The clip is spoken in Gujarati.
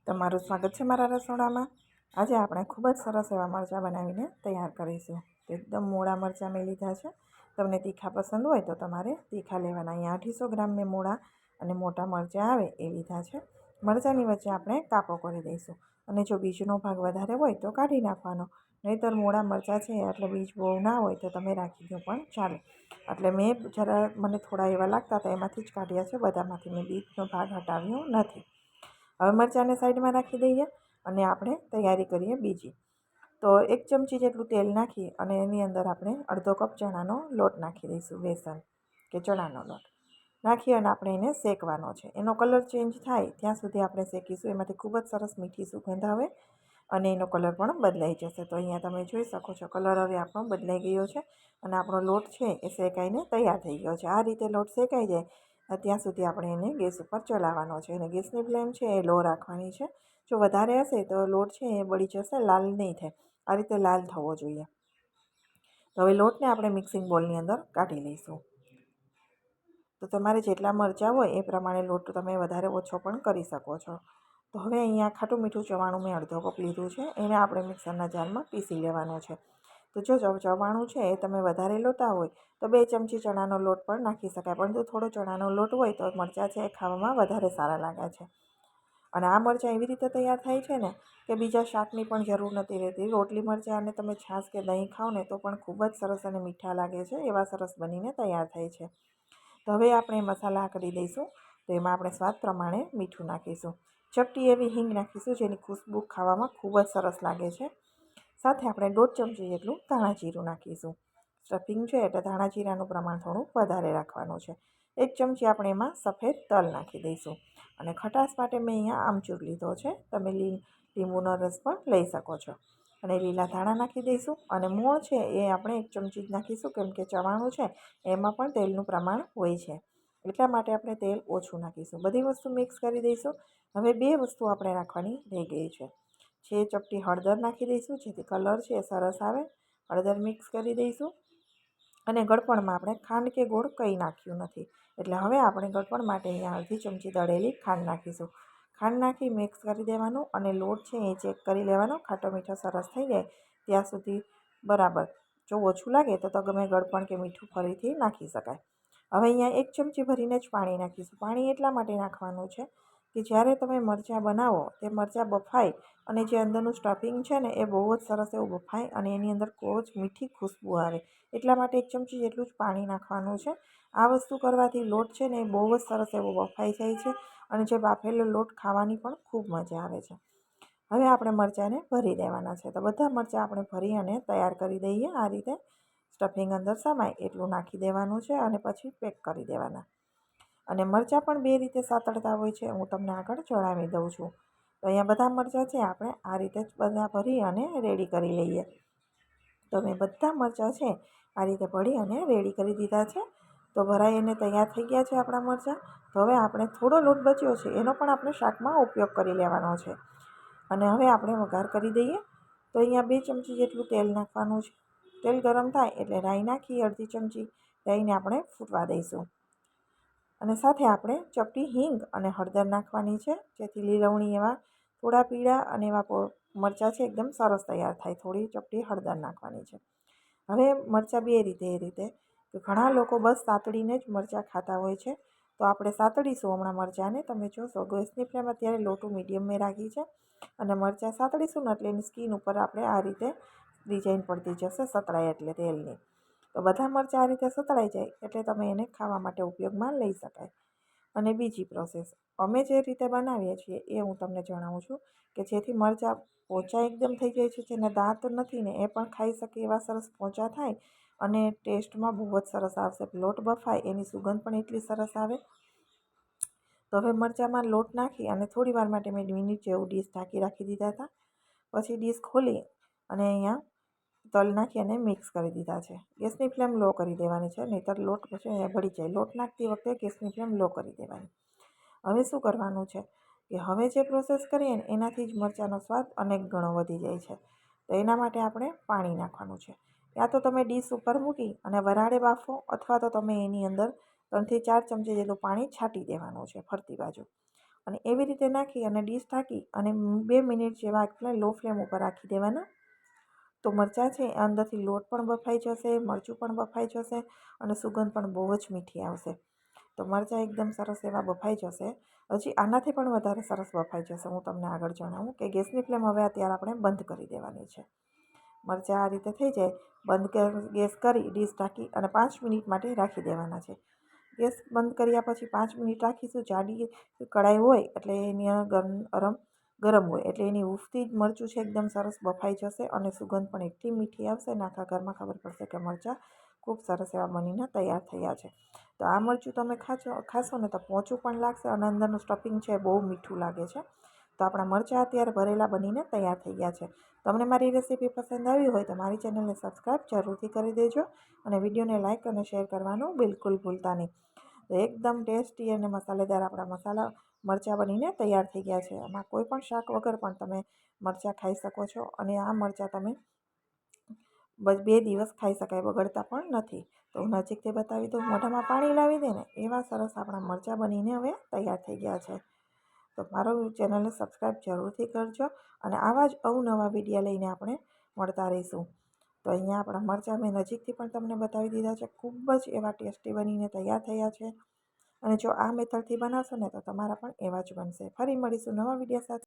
તમારું સ્વાગત છે મારા રસોડામાં। આજે આપણે ખૂબ જ સરસ એવા મરચાં બનાવીને તૈયાર કરીશું। તો એકદમ મોળા મરચાં મેં લીધા છે। તમને તીખા પસંદ હોય તો તમારે તીખા લેવાના। અહીંયા 850 ગ્રામ મેં મોળા અને મોટા મરચાં આવે એ લીધા છે। મરચાંની વચ્ચે આપણે કાપો કરી દઈશું અને જો બીજનો ભાગ વધારે હોય તો કાઢી નાખવાનો, નહીંતર મોળા મરચાં છે એટલે બીજ બહુ ના હોય તો તમે રાખી દો પણ ચાલે। એટલે મેં મને થોડા એવા લાગતા હતા એમાંથી જ કાઢ્યા છે, બધામાંથી મેં બીજનો ભાગ હટાવ્યો નથી। હવે મરચાંને સાઈડમાં રાખી દઈએ અને આપણે તૈયારી કરીએ બીજી। તો 1 ચમચી જેટલું તેલ નાખી અને એની અંદર આપણે અડધો કપ ચણાનો લોટ નાખી દઈશું। બેસન કે ચણાનો લોટ નાખી અને આપણે એને શેકવાનો છે। એનો કલર ચેન્જ થાય ત્યાં સુધી આપણે શેકીશું। એમાંથી ખૂબ જ સરસ મીઠી સુગંધ આવે અને એનો કલર પણ બદલાઈ જશે। તો અહીંયા તમે જોઈ શકો છો કલર હવે આપણો બદલાઈ ગયો છે અને આપણો લોટ છે એ શેકાઈને તૈયાર થઈ ગયો છે। આ રીતે લોટ શેકાઈ જાય ત્યાં સુધી આપણે એને ગેસ ઉપર ચલાવવાનો છે અને ગેસની ફ્લેમ છે એ લો રાખવાની છે। જો વધારે હશે તો લોટ છે એ બળી જશે, લાલ નહીં થાય। આ રીતે લાલ થવો જોઈએ। તો હવે લોટને આપણે મિક્સિંગ બોલની અંદર કાઢી લઈશું। તો તમારે જેટલા મરચાં હોય એ પ્રમાણે લોટ તમે વધારે ઓછો પણ કરી શકો છો। તો હવે અહીંયા ખાટું મીઠું ચવાણું મેં અડધો કપ લીધું છે, એને આપણે મિક્સરના જારમાં પીસી લેવાનું છે। તો જો ચવાણું છે એ તમે વધારે લેતા હોય તો 2 ચમચી ચણાનો લોટ પણ નાખી શકાય, પરંતુ થોડો ચણાનો લોટ હોય તો મરચાં છે એ ખાવામાં વધારે સારા લાગે છે। અને આ મરચાં એવી રીતે તૈયાર થાય છે ને કે બીજા શાકની પણ જરૂર નથી રહેતી। રોટલી મરચાં અને તમે છાશ કે દહીં ખાઓ ને તો પણ ખૂબ જ સરસ અને મીઠા લાગે છે, એવા સરસ બનીને તૈયાર થાય છે। તો હવે આપણે મસાલા કરી દઈશું। તો એમાં આપણે સ્વાદ પ્રમાણે મીઠું નાખીશું, ચપટી એવી હિંગ નાખીશું જેની ખુશ્બુ ખાવામાં ખૂબ જ સરસ લાગે છે। સાથે આપણે 1.5 ચમચી જેટલું ધાણા જીરું નાખીશું। સ્ટફિંગ છે એટલે ધાણા જીરાનું પ્રમાણ થોડું વધારે રાખવાનું છે। 1 ચમચી આપણે એમાં સફેદ તલ નાખી દઈશું અને ખટાશ માટે મેં અહીંયા આમચૂર લીધો છે, તમે લીંબુનો રસ પણ લઈ શકો છો। અને લીલા ધાણા નાખી દઈશું અને મોણ છે એ આપણે 1 ચમચી જ નાખીશું, કેમ કે ચવાણું છે એમાં પણ તેલનું પ્રમાણ હોય છે, એટલા માટે આપણે તેલ ઓછું નાખીશું। બધી વસ્તુ મિક્સ કરી દઈશું। હવે 2 વસ્તુ આપણે નાખવાની રહી ગઈ છે। ચપટી હળદર નાખી દઈશું જેથી કલર છે એ સરસ આવે। હળદર મિક્સ કરી દઈશું અને ગળપણમાં આપણે ખાંડ કે ગોળ કંઈ નાખ્યું નથી, એટલે હવે આપણે ગળપણ માટે અહીંયા અડધી ચમચી દળેલી ખાંડ નાખીશું। ખાંડ નાખી મિક્સ કરી દેવાનું અને લોટ છે એ ચેક કરી લેવાનો, ખાટો મીઠો સરસ થઈ જાય ત્યાં સુધી બરાબર। જો ઓછું લાગે તો ગમે ગળપણ કે મીઠું ફરીથી નાખી શકાય। હવે અહીંયા 1 ચમચી ભરીને જ પાણી નાખીશું। પાણી એટલા માટે નાખવાનું છે કે જ્યારે તમે મરચાં બનાવો તે મરચાં બફાય અને જે અંદરનું સ્ટફિંગ છે ને એ બહુ જ સરસ એવું બફાય અને એની અંદર ખૂબ જ મીઠી ખુશ્બુ આવે, એટલા માટે 1 ચમચી જેટલું જ પાણી નાખવાનું છે। આ વસ્તુ કરવાથી લોટ છે ને એ બહુ જ સરસ એવો બફાઈ જાય છે અને જે બાફેલો લોટ ખાવાની પણ ખૂબ મજા આવે છે। હવે આપણે મરચાંને ભરી દેવાના છે। તો બધા મરચાં આપણે ભરી અને તૈયાર કરી દઈએ। આ રીતે સ્ટફિંગ અંદર સમાય એટલું નાખી દેવાનું છે અને પછી પેક કરી દેવાના। અને મરચાં પણ 2 રીતે સાતળતા હોય છે, હું તમને આગળ જણાવી દઉં છું। તો અહીંયા બધા મરચાં છે આપણે આ રીતે જ બધા ભરી અને રેડી કરી લઈએ। તો મેં બધા મરચાં છે આ રીતે ભરી અને રેડી કરી દીધા છે। તો ભરાઈ અને તૈયાર થઈ ગયા છે આપણા મરચાં। તો હવે આપણે થોડો લોટ બચ્યો છે એનો પણ આપણે શાકમાં ઉપયોગ કરી લેવાનો છે અને હવે આપણે વઘાર કરી દઈએ। તો અહીંયા 2 ચમચી જેટલું તેલ નાખવાનું છે। તેલ ગરમ થાય એટલે રાઈ નાખી અડધી ચમચી, રાઈને આપણે ફૂટવા દઈશું અને સાથે આપણે ચપટી હિંગ અને હળદર નાખવાની છે, જેથી લીલવણી એવા થોડા પીળા અને એવા મરચાં છે એકદમ સરસ તૈયાર થાય। થોડી ચપટી હળદર નાખવાની છે। હવે મરચાં 2 રીતે કે ઘણા લોકો બસ સાતળીને જ મરચાં ખાતા હોય છે, તો આપણે સાતળીશું હમણાં મરચાંને। તમે જોશો ગેસની ફ્લેમ અત્યારે લોટું મીડિયમ મેં રાખી છે અને મરચાં સાતળીશું ને એટલે એની સ્કીન ઉપર આપણે આ રીતે ડિઝાઇન પડતી જશે સતળાય એટલે તેલની। તો બધા મરચાં આ રીતે સતળાઈ જાય એટલે તમે એને ખાવા માટે ઉપયોગમાં લઈ શકાય। અને બીજી પ્રોસેસ અમે જે રીતે બનાવીએ છીએ એ હું તમને જણાવું છું કે જેથી મરચાં પોચા એકદમ થઈ જાય છે, જેને દાંત નથી ને એ પણ ખાઈ શકે એવા સરસ પોચા થાય અને ટેસ્ટમાં બહુ જ સરસ આવશે। લોટ બફાય એની સુગંધ પણ એટલી સરસ આવે। તો હવે મરચાંમાં લોટ નાખી અને થોડી વાર માટે મેં મિનિટ જેવું ડીશ ઢાંકી રાખી દીધા હતા। પછી ડીશ ખોલી અને અહીંયા તલ નાખી અને મિક્સ કરી દીધા છે। ગેસની ફ્લેમ લો કરી દેવાની છે, નહીંતર લોટ પછી ભળી જાય। લોટ નાખતી વખતે ગેસની ફ્લેમ લો કરી દેવાની। હવે શું કરવાનું છે કે હવે જે પ્રોસેસ કરીએ ને એનાથી જ મરચાંનો સ્વાદ અનેક ગણો વધી જાય છે। તો એના માટે આપણે પાણી નાખવાનું છે। યા તો તમે ડીશ ઉપર મૂકી અને વરાળે બાફો અથવા તો તમે એની અંદર 3 થી 4 ચમચી જેટલું પાણી છાંટી દેવાનું છે ફરતી બાજુ અને એવી રીતે નાખી અને ડીશ ઢાંકી અને 2 મિનિટ જેવા લો ફ્લેમ ઉપર રાખી દેવાના. તો મરચાં છે એ અંદરથી લોટ પણ બફાઈ જશે, મરચું પણ બફાઈ જશે અને સુગંધ પણ બહુ જ મીઠી આવશે. તો મરચાં એકદમ સરસ એવા બફાઈ જશે. હજી આનાથી પણ વધારે સરસ બફાઈ જશે. હું તમને આગળ જણાવું કે ગેસની ફ્લેમ હવે અત્યારે આપણે બંધ કરી દેવાની છે. મરચાં આ રીતે થઈ જાય, ગેસ કરી ડીશ ઢાંકી અને 5 મિનિટ માટે રાખી દેવાના છે. ગેસ બંધ કર્યા પછી 5 મિનિટ રાખીશું. જાડી કઢાઈ હોય એટલે એની ગરમ હોય એટલે એની ઉફથી જ મરચું છે એકદમ સરસ બફાઈ જશે અને સુગંધ પણ એટલી મીઠી આવશે ને આખા ઘરમાં ખબર પડશે કે મરચાં ખૂબ સરસ એવા બનીને તૈયાર થયા છે. તો આ મરચું તમે ખાશો ને તો પોચું પણ લાગશે અને અંદરનું સ્ટફિંગ છે બહુ મીઠું લાગે છે. તો આપણા મરચાં અત્યારે ભરેલા બનીને તૈયાર થઈ ગયા છે. તમને મારી રેસીપી પસંદ આવી હોય તો મારી ચેનલને સબસ્ક્રાઈબ જરૂરથી કરી દેજો અને વિડીયોને લાઇક અને શેર કરવાનું બિલકુલ ભૂલતા નહીં. તો એકદમ ટેસ્ટી અને મસાલેદાર આપણા મરચાં બનીને તૈયાર થઈ ગયા છે. આમાં કોઈ પણ શાક વગર પણ તમે મરચાં ખાઈ શકો છો અને આ મરચાં તમે બસ 2 દિવસ ખાઈ શકાય, બગડતા પણ નથી. તો હું નજીકથી બતાવી દઉં, મોઢામાં પાણી લાવી દે ને એવા સરસ આપણા મરચાં બનીને હવે તૈયાર થઈ ગયા છે. તો મારું ચેનલને સબસ્ક્રાઈબ જરૂરથી કરજો અને આવા જ અવનવા વિડીયો લઈને આપણે મળતા રહીશું. તો અહીંયા આપણા મરચાં મેં નજીકથી પણ તમને બતાવી દીધા છે. ખૂબ જ એવા ટેસ્ટી બનીને તૈયાર થયા છે અને જો આ મેથડથી બનાવશો ને તો તમારા પણ એવા જ બનશે. ફરી મળીશું નવા વિડીયો સાથે.